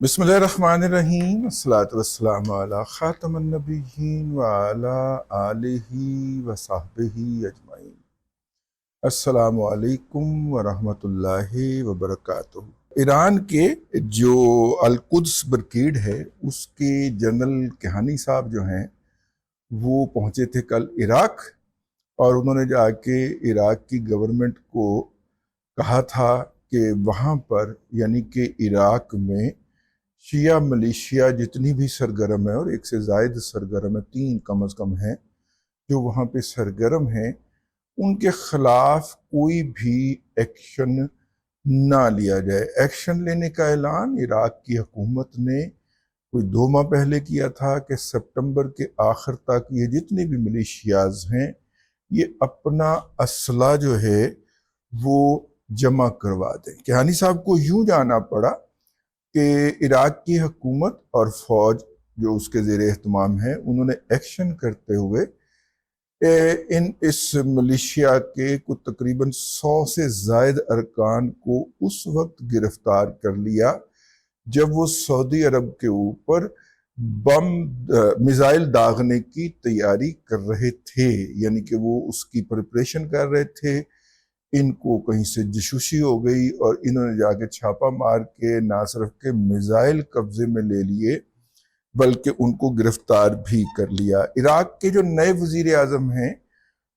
बिस्मिल्लाहिर्रहमानिर्रहीम अस्सलातु वस्सलामु अला खातमुन नबिय्यीन व अला आलिहि व सहबिहि अजमाइन। अस्सलामु अलैकुम व रहमतुल्लाहि व बरकातुहू। ईरान के जो अल-कुद्स ब्रिगेड है उसके जनरल केहानी साहब जो हैं वो पहुंचे थे कल इराक, और उन्होंने जाके इराक की गवर्नमेंट को कहा था कि वहाँ पर यानी कि इराक में शिया मलेशिया जितनी भी सरगर्म है, और एक से ज़ायद सरगर्म है, 3 कम अज़ कम हैं जो वहाँ पे सरगर्म हैं, उनके ख़िलाफ़ कोई भी एक्शन ना लिया जाए। एक्शन लेने का ऐलान इराक की हुकूमत ने कोई 2 माह पहले किया था कि सितंबर के आखिर तक ये जितने भी मिलिशियाज हैं ये अपना असला जो है वो जमा करवा दें। केहानी साहब को यूं जाना पड़ा कि इराक की हुकूमत और फौज जो उसके ज़ेर एहतमाम है उन्होंने एक्शन करते हुए इस मिलिशिया के कुछ तकरीबन 100 से ज़ायद अरकान को उस वक्त गिरफ्तार कर लिया जब वो सऊदी अरब के ऊपर बम मिसाइल दागने की तैयारी कर रहे थे, यानी कि वो उसकी प्रिपरेशन कर रहे थे। इनको कहीं से जशुशी हो गई और इन्होंने जाके छापा मार के ना सिर्फ के मिसाइल कब्जे में ले लिए बल्कि उनको गिरफ्तार भी कर लिया। इराक के जो नए वजीर आज़म हैं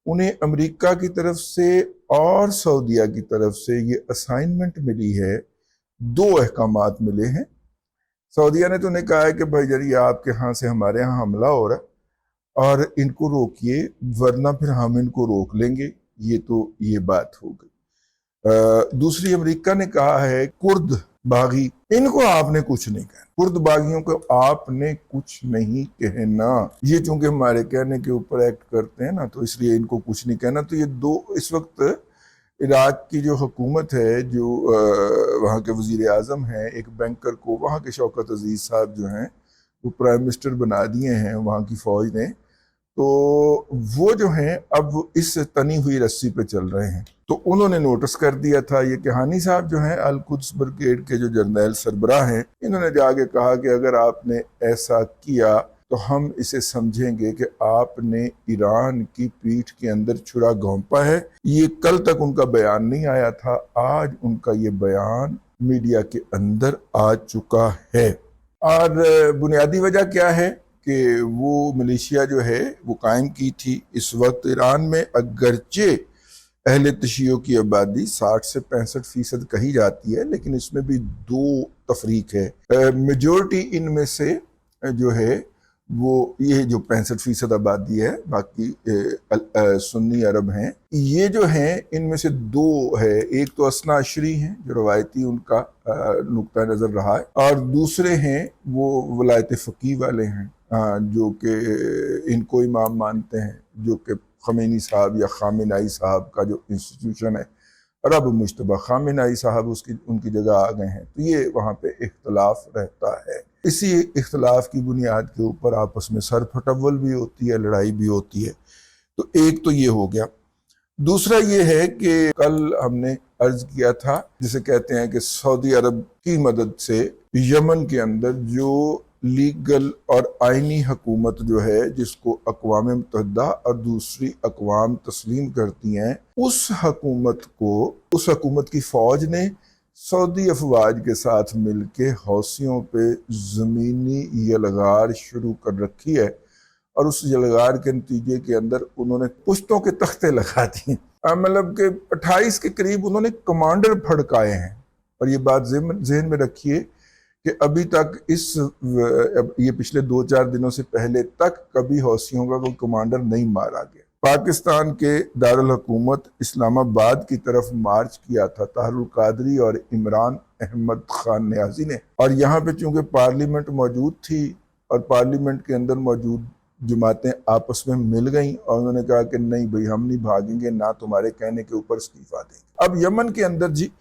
उन्हें अमेरिका की तरफ से और सऊदीया की तरफ से ये असाइनमेंट मिली है, 2 अहकामात मिले हैं। सऊदीया ने तो उन्हें कहा है कि भाई जरिए आपके यहाँ से हमारे यहाँ हमला हो रहा है और इनको रोकिए वरना फिर हम इनको रोक लेंगे। ये बात हो गई। दूसरी अमेरिका ने कहा है कुर्द बागी, इनको आपने कुछ नहीं कहना, कुर्द बागियों को आपने कुछ नहीं कहना, ये चूंकि हमारे कहने के ऊपर एक्ट करते हैं ना तो इसलिए इनको कुछ नहीं कहना। तो ये 2 इस वक्त इराक की जो हुकूमत है, जो वहाँ के वजीर आज़म हैं, एक बैंकर को वहाँ के शौकत अजीज़ साहब जो हैं वो प्राइम मिनिस्टर बना दिए हैं वहाँ की फ़ौज ने, तो वो जो हैं अब इस तनी हुई रस्सी पे चल रहे हैं। तो उन्होंने नोटिस कर दिया था, ये केहानी साहब जो हैं अल-कुद्स ब्रिगेड के जो जर्नैल सरबराह हैं, इन्होंने जाके कहा कि अगर आपने ऐसा किया तो हम इसे समझेंगे कि आपने ईरान की पीठ के अंदर छुरा घोंपा है। ये कल तक उनका बयान नहीं आया था, आज उनका ये बयान मीडिया के अंदर आ चुका है। और बुनियादी वजह क्या है कि वो मिलिशिया जो है वो कायम की थी इस वक्त ईरान में, अगरचे अहले तशीयों की आबादी 60 से 65% कही जाती है, लेकिन इसमें भी 2 तफरीक है। मेजोरिटी इनमें से जो है वो ये जो 65% आबादी है, बाकी सुन्नी अरब हैं। ये जो हैं इनमें से 2 है, एक तो असना अशरी हैं जो रवायती उनका नुक्ता नज़र रहा है, और दूसरे हैं वो वलायत फ़कीह वाले हैं जो कि इनको इमाम मानते हैं, जो कि खमीनी साहब या खामेनाई साहब का जो इंस्टीट्यूशन है, और अब मुश्तबा खामेनाई साहब उनकी जगह आ गए हैं। तो ये वहाँ पे इख्तलाफ रहता है। इसी इख्तलाफ की बुनियाद के ऊपर आपस में सर फटवल भी होती है, लड़ाई भी होती है। तो एक तो ये हो गया। दूसरा ये है कि कल हमने अर्ज किया था, जिसे कहते हैं कि सऊदी अरब की मदद से यमन के अंदर जो लीगल और आइनी हुकूमत जो है, जिसको अक़वाम मुत्तहिदा और दूसरी अक़वाम तस्लीम करती हैं, उस हुकूमत की फ़ौज ने सऊदी अफवाज के साथ मिलके हौसियों पे ज़मीनी यलगार शुरू कर रखी है, और उस यलगार के नतीजे के अंदर उन्होंने पुश्तों के तख्ते लगा दिए। मतलब कि 28 के करीब उन्होंने कमांडर फड़काए हैं। और ये बात जहन में रखिए कि अभी तक ये पिछले 2-4 दिनों से पहले तक कभी हौसियों का कोई कमांडर नहीं मारा गया। पाकिस्तान के दारुल हुकूमत इस्लामाबाद की तरफ मार्च किया था ताहरुल कादरी और इमरान अहमद खान नियाजी ने, और यहाँ पे चूंकि पार्लियामेंट मौजूद थी और पार्लियामेंट के अंदर मौजूद जमातें आपस में मिल गईं और उन्होंने कहा कि नहीं भाई हम नहीं भागेंगे, ना तुम्हारे कहने के ऊपर इस्तीफा देंगे। अब यमन के अंदर जी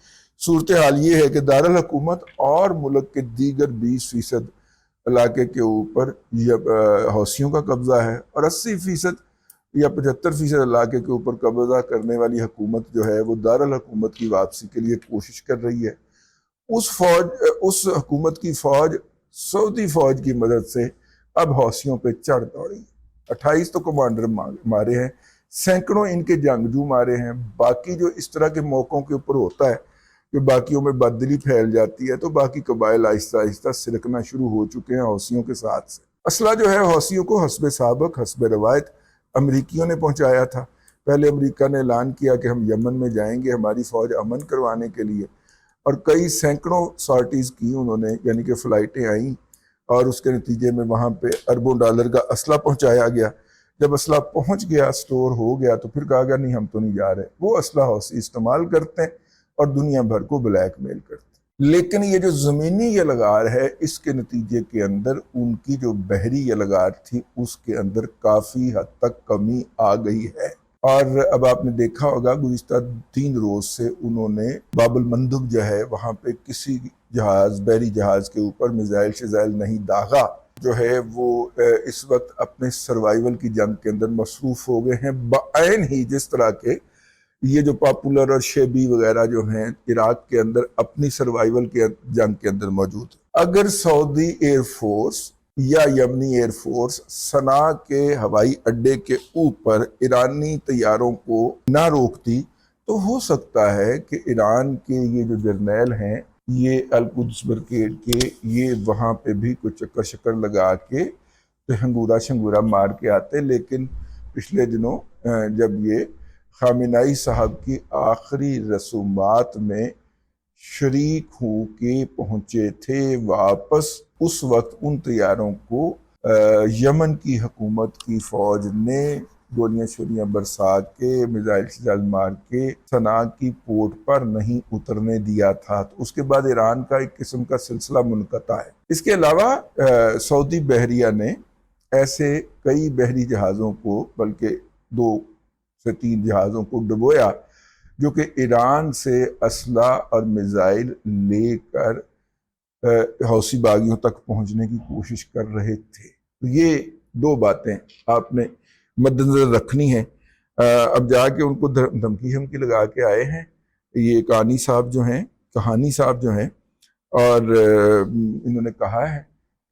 सूरत हाल ये है कि दारुल हुकूमत और मुल्क के दीगर 20% इलाके के ऊपर हौसियों का कब्जा है, और 80% या 75% इलाके के ऊपर कब्जा करने वाली हुकूमत जो है वो दारुल हुकूमत की वापसी के लिए कोशिश कर रही है। اس حکومت کی فوج سعودی فوج کی مدد سے اب حوثیوں پہ چڑھ دوڑی۔ 28 تو کمانڈر مارے ہیں، سینکڑوں ان کے جنگجو مارے ہیں۔ باقی جو اس طرح کے موقعوں کے اوپر ہوتا ہے کہ باقیوں میں بددلی پھیل جاتی ہے، تو باقی قبائل آہستہ آہستہ سرکنا شروع ہو چکے ہیں حوثیوں کے ساتھ سے۔ اسلحہ جو ہے حوثیوں کو حسب سابق، حسب روایت امریکیوں نے پہنچایا تھا۔ پہلے امریکہ نے اعلان کیا کہ ہم یمن میں جائیں گے ہماری فوج امن کروانے کے لیے، اور کئی سینکڑوں سارٹیز کی انہوں نے، یعنی کہ فلائٹیں آئیں، اور اس کے نتیجے میں وہاں پہ اربوں ڈالر کا اسلحہ پہنچایا گیا۔ جب اسلحہ پہنچ گیا، سٹور ہو گیا، تو پھر کہا گیا نہیں ہم تو نہیں جا رہے۔ وہ اسلحہ حوثی استعمال کرتے ہیں اور دنیا بھر کو بلیک میل کرتے ہیں۔ لیکن یہ جو زمینی یلغار ہے، اس کے نتیجے کے اندر ان کی جو بحری یلغار تھی اس کے اندر کافی حد تک کمی آ گئی ہے۔ اور اب آپ نے دیکھا ہوگا گزشتہ 3 روز سے انہوں نے باب المندب جو ہے وہاں پہ کسی جہاز، بحری جہاز کے اوپر میزائل شزائل نہیں داغا، جو ہے وہ اس وقت اپنے سروائیول کی جنگ کے اندر مصروف ہو گئے ہیں، بعین ہی جس طرح کے یہ جو پاپولر اور شیبی وغیرہ جو ہیں عراق کے اندر اپنی سروائیول کے جنگ کے اندر موجود ہیں۔ اگر سعودی ایئر فورس یا یمنی ایئر فورس صنعاء کے ہوائی اڈے کے اوپر ایرانی طیاروں کو نہ روکتی، تو ہو سکتا ہے کہ ایران کے یہ جو جرنیل ہیں، یہ القدس بریگیڈ کے، یہ وہاں پہ بھی کچھ چکر شکر لگا کے ہنگورا شنگورا مار کے آتے۔ لیکن پچھلے دنوں جب یہ خامنائی صاحب کی آخری رسومات میں شریک ہو کے پہنچے تھے واپس، اس وقت ان طیاروں کو یمن کی حکومت کی فوج نے گولیاں شولیاں برسا کے، میزائل شزائل مار کے صنعاء کی پورٹ پر نہیں اترنے دیا تھا۔ تو اس کے بعد ایران کا ایک قسم کا سلسلہ منقطع ہے۔ اس کے علاوہ سعودی بحریہ نے ایسے کئی بحری جہازوں کو، بلکہ 2 سے 3 جہازوں کو ڈبویا جو کہ ایران سے اسلحہ اور میزائل لے کر حوثی باغیوں تک پہنچنے کی کوشش کر رہے تھے۔ تو یہ 2 باتیں آپ نے مد نظر رکھنی ہیں۔ اب جا کے ان کو دھمکی ہمکی لگا کے آئے ہیں یہ کہانی صاحب جو ہیں، اور انہوں نے کہا ہے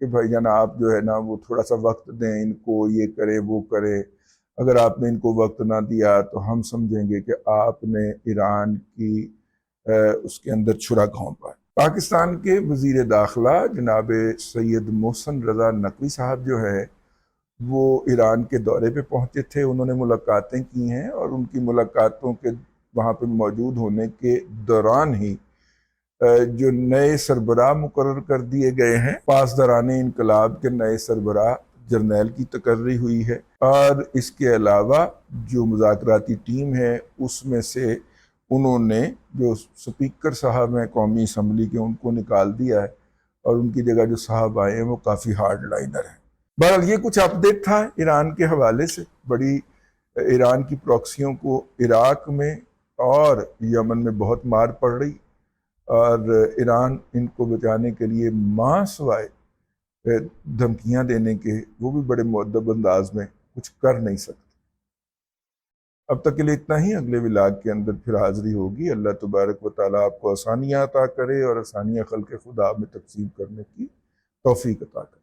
کہ بھائی جان آپ جو ہے نا وہ تھوڑا سا وقت دیں ان کو، یہ کرے وہ کرے، اگر آپ نے ان کو وقت نہ دیا تو ہم سمجھیں گے کہ آپ نے ایران کی اس کے اندر چھرا گھونپا ہے۔ پاکستان کے وزیر داخلہ جناب سید محسن رضا نقوی صاحب جو ہے وہ ایران کے دورے پہ پہنچے تھے، انہوں نے ملاقاتیں کی ہیں، اور ان کی ملاقاتوں کے وہاں پہ موجود ہونے کے دوران ہی جو نئے سربراہ مقرر کر دیے گئے ہیں، پاسداران انقلاب کے نئے سربراہ جرنیل کی تقرری ہوئی ہے، اور اس کے علاوہ جو مذاکراتی ٹیم ہے اس میں سے انہوں نے جو سپیکر صاحب ہیں قومی اسمبلی کے ان کو نکال دیا ہے، اور ان کی جگہ جو صاحب آئے ہیں وہ کافی ہارڈ لائنر ہیں۔ بہرحال یہ کچھ اپڈیٹ تھا ایران کے حوالے سے۔ بڑی ایران کی پراکسیوں کو عراق میں اور یمن میں بہت مار پڑ رہی، اور ایران ان کو بچانے کے لیے ماں سوائے دھمکیاں دینے کے وہ بھی بڑے مؤدب انداز میں کچھ کر نہیں سکتے۔ اب تک کے لیے اتنا ہی، اگلے ولاگ کے اندر پھر حاضری ہوگی۔ اللہ تبارک و تعالیٰ آپ کو آسانیاں عطا کرے اور آسانیاں خلق خدا میں تقسیم کرنے کی توفیق عطا کرے۔